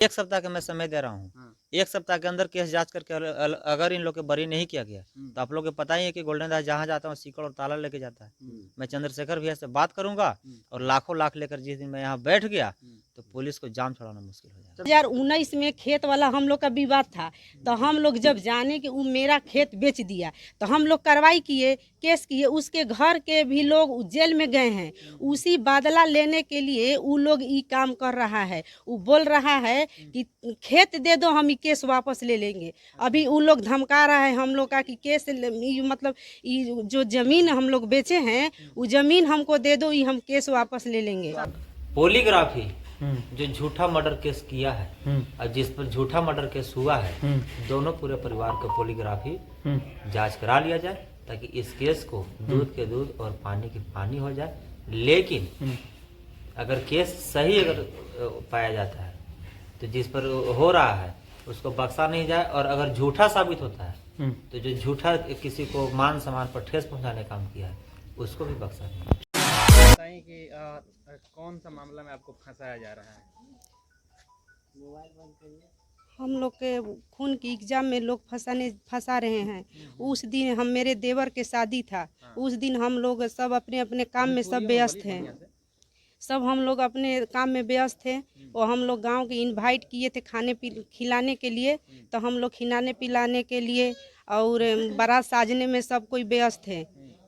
1 सप्ताह का मैं समय दे रहा हूँ। 1 सप्ताह के अंदर केस जांच करके अगर इन लोग के बरी नहीं किया गया तो आप लोग को पता ही है कि गोल्डन दास जहाँ जाता हूँ सीकड़ और ताला लेके जाता है। मैं चंद्रशेखर भैया से बात करूंगा और लाखों लाख लेकर जिस दिन मैं यहाँ बैठ गया तो पुलिस को जाम छुड़ाना मुश्किल हो जाएगा। 2019 में खेत वाला हम लोग का विवाद था, तो हम लोग जब जाने कि वो मेरा खेत बेच दिया तो हम लोग कार्रवाई किए, केस किए। उसके घर के भी लोग जेल में गए हैं। उसी बदला लेने के लिए वो लोग ये काम कर रहा है। वो बोल रहा है कि खेत दे दो, हम ये केस वापस ले लेंगे। अभी वो लोग धमका रहा है हम लोग का कि केस मतलब ये जो जमीन हम लोग बेचे हैं वो जमीन हमको दे दो, ये हम केस वापस ले लेंगे। पॉलीग्राफी जो झूठा मर्डर केस किया है और जिस पर झूठा मर्डर केस हुआ है, दोनों पूरे परिवार को पॉलीग्राफी जांच करा लिया जाए ताकि इस केस को दूध के दूध और पानी के पानी हो जाए। लेकिन अगर केस सही अगर पाया जाता है तो जिस पर हो रहा है उसको बख्शा नहीं जाए, और अगर झूठा साबित होता है तो जो झूठा किसी को मान सम्मान पर ठेस पहुंचाने काम किया है उसको भी बख्शा नहीं। बताइए कि कौन सा मामला में आपको फंसाया जा रहा है? हम लोग के खून की एग्जाम में लोग फंसा रहे हैं। उस दिन हम मेरे देवर के शादी था, उस दिन हम लोग सब अपने अपने काम में सब व्यस्त हैं। सब हम लोग अपने काम में व्यस्त थे और हम लोग गांव के इनवाइट किए थे खाने खिलाने के लिए, तो हम लोग खिलाने पिलाने के लिए और बारात साजने में सब कोई व्यस्त थे।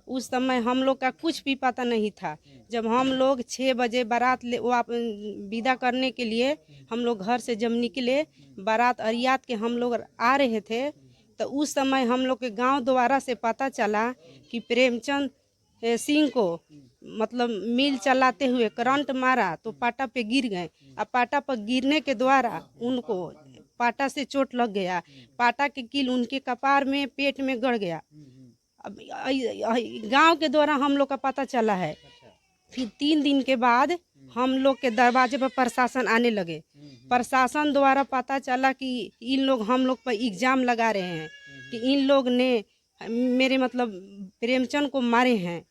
उस समय हम लोग का कुछ भी पता नहीं था। जब हम लोग 6 बजे बारात विदा करने के लिए हम लोग घर से जब निकले, बारात अरियात के हम लोग आ रहे थे, तो उस समय हम लोग के गांव द्वारा से पता चला कि प्रेमचंद सिंह को मतलब मिल चलाते हुए करंट मारा तो पाटा पे गिर गए। अब पाटा पर गिरने के द्वारा उनको पाटा से चोट लग गया। पाटा के कील उनके कपार में पेट में गड़ गया। अब गांव के द्वारा हम लोग का पता चला है। फिर 3 दिन के बाद हम लोग के दरवाजे पर प्रशासन आने लगे। प्रशासन द्वारा पता चला कि इन लोग हम लोग पर इल्जाम लगा रहे हैं कि इन लोग ने मेरे मतलब प्रेमचंद को मारे हैं।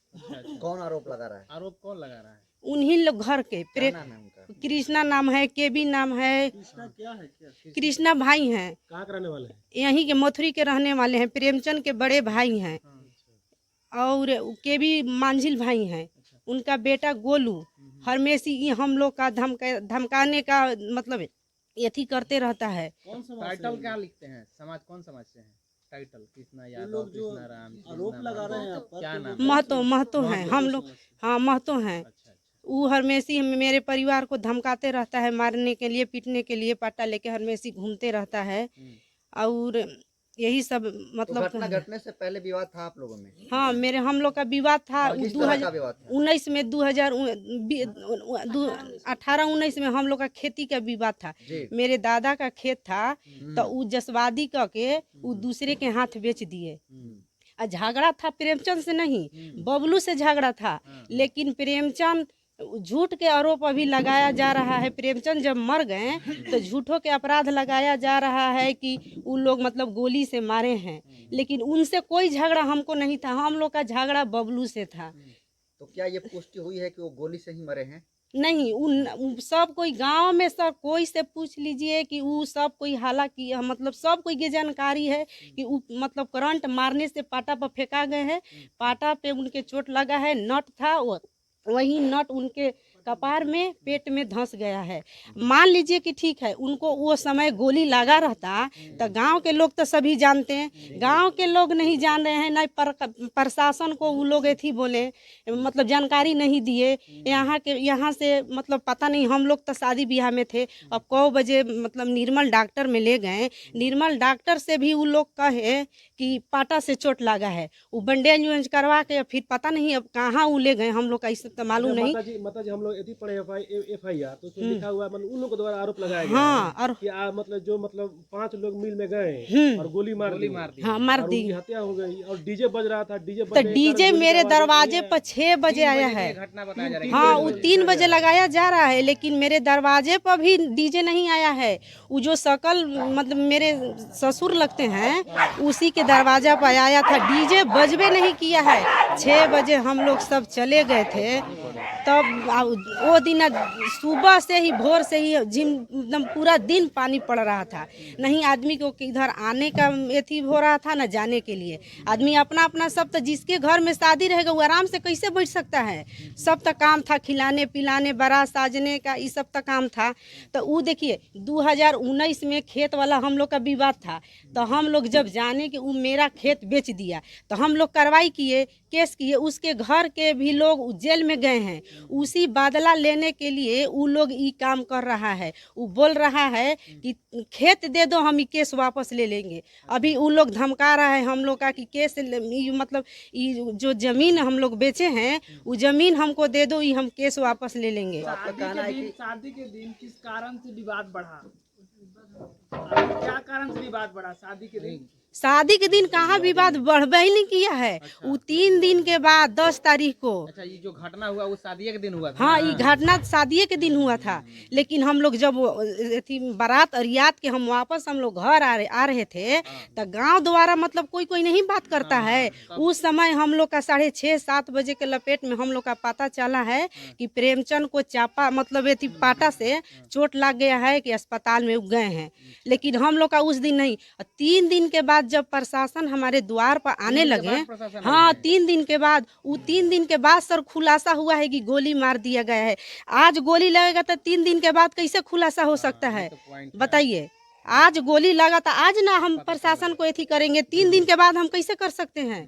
कौन आरोप लगा रहा है? आरोप कौन लगा रहा है? उन्हीं लोग घर के कृष्णा नाम है, केबी नाम है। कृष्णा भाई हैं, कहाँ के रहने वाले हैं? यहीं के मथुरी के रहने वाले हैं। प्रेमचंद के बड़े भाई हैं और केबी मांझिल भाई हैं। उनका बेटा गोलू हरमेशी हम लोग का धमकाने का मतलब यथी करते रहता है। कौन सा टाइटल क्या लिखते हैं? समाज कौन समाज से है? टाइटल कृष्णा यादव, कृष्णा राम, आरोप लगा रहे हैं क्या नाम? महतो हैं हम लोग। हाँ महतो हैं। वो हरमेशी मेरे परिवार को धमकाते रहता है, मारने के लिए पीटने के लिए पाटा लेके हरमेशी घूमते रहता है। और यही सब मतलब घटना घटने से पहले विवाद था आप लोगों में? हाँ हम लोग का विवाद था। 2019 में 2018-19 में हम लोग का खेती का विवाद था। मेरे दादा का खेत था तो वो जसवादी के वो दूसरे के हाथ बेच दिए। झगड़ा था प्रेमचंद से नहीं, बबलू से झगड़ा था। लेकिन प्रेमचंद झूठ के आरोप अभी लगाया जा रहा है। प्रेमचंद जब मर गए तो झूठों के अपराध लगाया जा रहा है कि वो लोग मतलब गोली से मारे हैं। लेकिन उनसे कोई झगड़ा हमको नहीं था, हम लोग का झगड़ा बबलू से था। तो क्या ये पुष्टि हुई है कि वो गोली से ही मरे हैं? नहीं, उन सब कोई गांव में सब कोई से पूछ लीजिए कि वो सब कोई हालांकि मतलब सब कोई ये जानकारी है कि वो मतलब करंट मारने से पाटा पर फेंका गए हैं। पाटा पे उनके चोट लगा है, नट था, वही नट उनके कपार में पेट में धंस गया है। मान लीजिए कि ठीक है उनको वो समय गोली लगा रहता तो गांव के लोग तो सभी जानते हैं, गांव के लोग नहीं जान रहे हैं। नहीं प्रशासन को वो लोग ऐसी बोले मतलब जानकारी नहीं दिए। यहाँ से मतलब पता नहीं, हम लोग तो शादी ब्याह में थे। अब 9 बजे मतलब निर्मल डॉक्टर में ले गए। निर्मल डॉक्टर से भी वो लोग कहे कि पाटा से चोट लगा है। वो बैंडेज वेंडेज करवा के फिर पता नहीं अब कहाँ वो ले गए, हम लोग का इससे तो मालूम नहीं। माता जी हम लोग यदि पढ़े FIR तो उसमें लिखा हुआ मतलब उन लोगों द्वारा आरोप लगाया गया हाँ, है कि मतलब जो मतलब 5 लोग मिल में गए और गोली मार दी। हाँ मार दी, हत्या हो गई। और डीजे बज रहा था, डीजे मेरे दरवाजे पर 6 बजे आया है। हाँ वो 3 बजे लगाया जा रहा है लेकिन मेरे दरवाजे पर भी डीजे नहीं आया है। वो जो सकल मतलब मेरे ससुर लगते हैं उसी के दरवाजा पर आया था, डीजे बजबे नहीं किया है। 6 बजे हम लोग सब चले गए थे, तब वो दिन सुबह से ही भोर से ही एकदम पूरा दिन पानी पड़ रहा था। नहीं आदमी को इधर आने का एथी हो रहा था ना जाने के लिए। आदमी अपना अपना सब, तो जिसके घर में शादी रहेगा वो आराम से कैसे बैठ सकता है। सब तक काम था, खिलाने पिलाने बारात साजने का, ये सब तक काम था। तो वो देखिए 2019 में खेत वाला हम लोग का विवाद था। तो हम लोग जब जाने कि वो मेरा खेत बेच दिया तो हम लोग कार्रवाई किए, केस किए। उसके घर के भी लोग जेल में गए हैं। उसी बदला लेने के लिए वो लोग ये काम कर रहा है। वो बोल रहा है कि खेत दे दो, हम ये केस वापस ले लेंगे। अभी वो लोग धमका रहा है हम लोग का कि केस मतलब ये जो जमीन हम लोग बेचे हैं वो जमीन हमको दे दो, ये हम केस वापस ले लेंगे। शादी के दिन किस कारण से विवाद बढ़ा? क्या कारण से विवाद बढ़ा शादी के दिन? शादी के दिन कहाँ विवाद बढ़बे ही नहीं किया है। वो 3 दिन के बाद 10 तारीख को। अच्छा, ये जो घटना हुआ वो शादी के दिन हुआ था? हाँ, ये घटना शादी के दिन हुआ था। लेकिन हम लोग जब बारात अरियात के हम वापस हम लोग घर आ रहे थे तो गांव द्वारा मतलब कोई नहीं बात करता है। उस समय हम लोग का 6:30-7 बजे के लपेट में हम लोग का पता चला है कि प्रेमचंद को चापा मतलब एथी पाटा से चोट लग गया है कि अस्पताल में गए हैं। लेकिन हम लोग का उस दिन नहीं। 3 दिन के बाद जब प्रशासन हमारे द्वार पर आने लगे, हाँ 3 दिन के बाद, वो 3 दिन के बाद सर खुलासा हुआ है कि गोली मार दिया गया है। आज गोली लगेगा तो 3 दिन के बाद कैसे खुलासा हो सकता है बताइए। आज गोली लगा तो आज ना हम प्रशासन को एथी करेंगे, 3 दिन के बाद हम कैसे कर सकते हैं।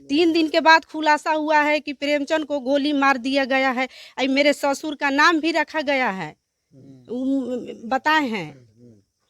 3 दिन के बाद खुलासा हुआ है कि प्रेमचंद को गोली मार दिया गया है। मेरे ससुर का नाम भी रखा गया है, बताए हैं,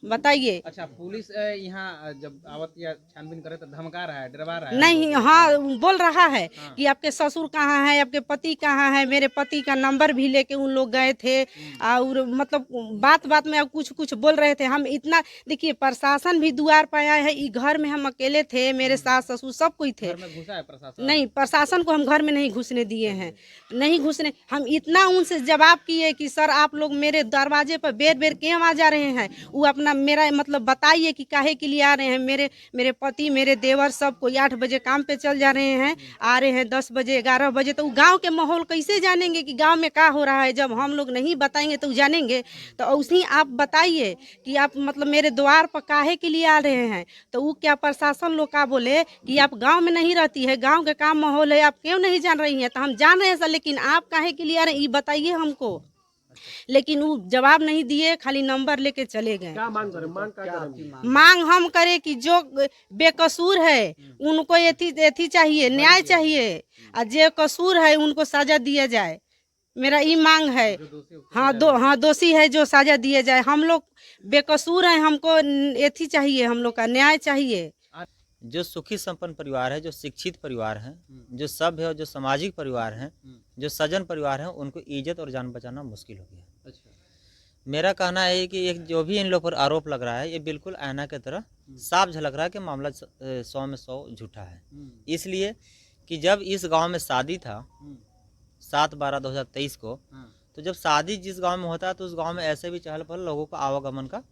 बताइए। अच्छा, पुलिस यहाँ जब आवत या छानबीन करे तो धमका रहा है, डरवा रहा है? नहीं, हाँ बोल रहा है कि आपके ससुर कहाँ है, आपके पति कहाँ है। मेरे पति का नंबर भी लेके उन लोग गए थे और मतलब बात बात में कुछ बोल रहे थे। हम इतना देखिए प्रशासन भी द्वार पर आया है। घर में हम अकेले थे, मेरे सास ससुर सब कोई थे। घर में घुसा है प्रशासन? नहीं, प्रशासन को हम घर में नहीं घुसने दिए हैं, नहीं घुसने। हम इतना उनसे जवाब किए कि सर आप लोग मेरे दरवाजे पर बेर बेर क्यों आ जा रहे हैं। वो अपना मेरा मतलब बताइए कि काहे के लिए आ रहे हैं। मेरे पति मेरे देवर सब कोई 8 बजे काम पे चल जा रहे हैं, आ रहे हैं 10 बजे 11 बजे। तो गांव के माहौल कैसे जानेंगे कि गांव में क्या हो रहा है। जब हम लोग नहीं बताएंगे तो जानेंगे। तो उसी आप बताइए कि आप मतलब मेरे द्वार पर काहे के लिए आ रहे हैं। तो वो क्या प्रशासन लोग का बोले कि आप गाँव में नहीं रहती है, गाँव के काम माहौल है, आप क्यों नहीं जान रही हैं। तो हम जान रहे हैं सर, लेकिन आप काहे के लिए आ रहे हैं ये बताइए हमको। लेकिन वो जवाब नहीं दिए, खाली नंबर लेके चले गए। क्या मांग करें? मांग हम करे कि जो बेकसूर है उनको एथी चाहिए, न्याय चाहिए। और जो कसूर है उनको सजा दिया जाए, मेरा ये मांग है। हाँ दोषी है जो सजा दिया जाए। हम लोग बेकसूर हैं, हमको एथी चाहिए, हम लोग का न्याय चाहिए। जो सुखी संपन्न परिवार है, जो शिक्षित परिवार है, जो सभ्य और जो सामाजिक परिवार है, जो सज्जन परिवार है, उनको इज्जत और जान बचाना मुश्किल हो गया। अच्छा, मेरा कहना है कि एक जो भी इन लोग पर आरोप लग रहा है ये बिल्कुल आईना की तरह साफ झलक रहा है कि मामला 100 में 100 झूठा है। इसलिए कि जब इस गांव में शादी था 7/12/2023 को, तो जब शादी जिस गांव में होता है तो उस गांव में ऐसे भी चहल पहल लोगों का आवागमन का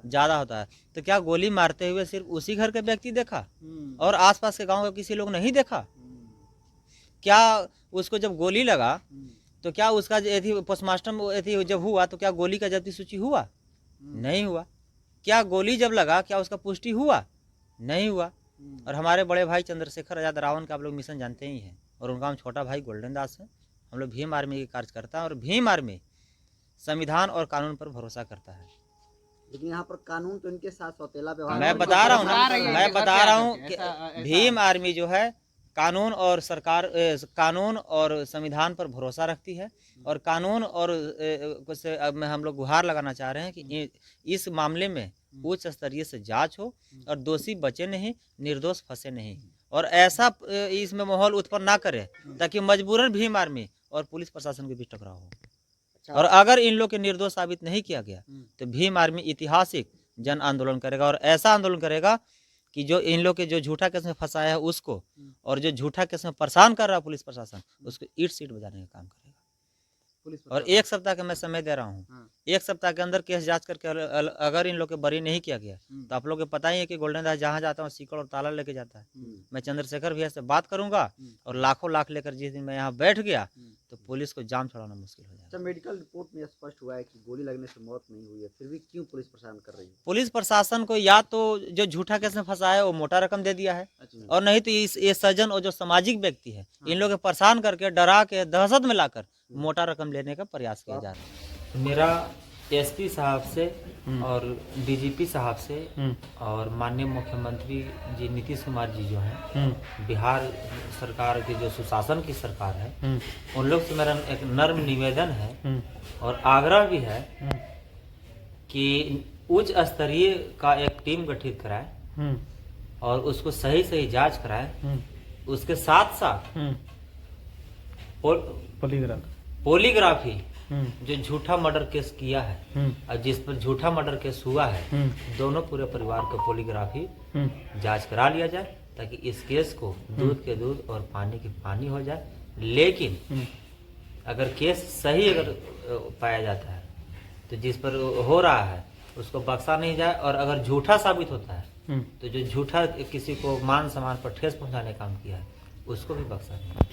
ज़्यादा होता है। तो क्या गोली मारते हुए सिर्फ उसी घर के व्यक्ति देखा और आसपास के गांव के किसी लोग नहीं देखा? क्या उसको जब गोली लगा तो क्या उसका पोस्टमार्टम जब हुआ तो क्या गोली का जब्ती सूची हुआ? नहीं हुआ। क्या गोली जब लगा क्या उसका पुष्टि हुआ? नहीं हुआ। और हमारे बड़े भाई चंद्रशेखर आजाद रावण का आप लोग मिशन जानते ही हैं, और उनका हम छोटा भाई गोल्डन दास है। हम लोग भीम आर्मी के कार्यकर्ता हैं और भीम आर्मी संविधान और कानून पर भरोसा करता है। लेकिन यहाँ पर कानून तो इनके साथ सौतेला व्यवहार। मैं बता रहा हूँ ना, मैं बता रहा हूँ कि भीम आर्मी जो है कानून और सरकार कानून और संविधान पर भरोसा रखती है। और कानून और से अब मैं हम लोग गुहार लगाना चाह रहे हैं कि इस मामले में उच्च स्तरीय से जांच हो और दोषी बचे नहीं, निर्दोष फंसे नहीं, और ऐसा इसमें माहौल उत्पन्न ना करे ताकि मजबूरन भीम आर्मी और पुलिस प्रशासन के बीच टकराव हो। और अगर इन लोग के निर्दोष साबित नहीं किया गया तो भीम आर्मी ऐतिहासिक जन आंदोलन करेगा, और ऐसा आंदोलन करेगा कि जो इन लोग के जो झूठा केस में फंसाया है उसको, और जो झूठा केस में परेशान कर रहा है पुलिस प्रशासन, उसको ईट सीट बजाने का काम करेगा। और 1 सप्ताह का मैं समय दे रहा हूँ। 1 सप्ताह के अंदर केस जांच करके अगर इन लोग के बरी नहीं किया गया तो आप लोग को पता ही है कि गोल्डन दास जहाँ जाता हूँ सीकड़ और ताला लेके जाता है। मैं चंद्रशेखर भैया से बात करूंगा और लाखों लाख लेकर जिस दिन मैं यहाँ बैठ गया तो पुलिस को जाम छोड़ाना मुश्किल हो जाएगा। अच्छा, मेडिकल रिपोर्ट में स्पष्ट हुआ है कि गोली लगने से मौत नहीं हुई है, फिर भी क्यों पुलिस प्रशासन कर रही है? पुलिस प्रशासन को या तो जो झूठा केस में फंसा है वो मोटा रकम दे दिया है, और नहीं तो ये सज्जन और जो सामाजिक व्यक्ति है इन लोगों को परेशान करके डरा के दहशत में लाकर मोटा रकम लेने का प्रयास किया जा रहा है। मेरा एसपी साहब से और डीजीपी साहब से और माननीय मुख्यमंत्री जी नीतीश कुमार जी जो हैं, बिहार सरकार की जो सुशासन की सरकार है, उन लोग से मेरा एक नर्म निवेदन है और आग्रह भी है कि उच्च स्तरीय का एक टीम गठित कराए और उसको सही सही जांच कराए। उसके साथ साथ पॉलीग्राफी जो झूठा मर्डर केस किया है और जिस पर झूठा मर्डर केस हुआ है, दोनों पूरे परिवार का पॉलीग्राफी जांच करा लिया जाए ताकि इस केस को दूध के दूध और पानी के पानी हो जाए। लेकिन अगर केस सही अगर पाया जाता है तो जिस पर हो रहा है उसको बख्शा नहीं जाए, और अगर झूठा साबित होता है तो जो झूठा किसी को मान सम्मान पर ठेस पहुंचाने का काम किया है उसको भी बख्शा नहीं।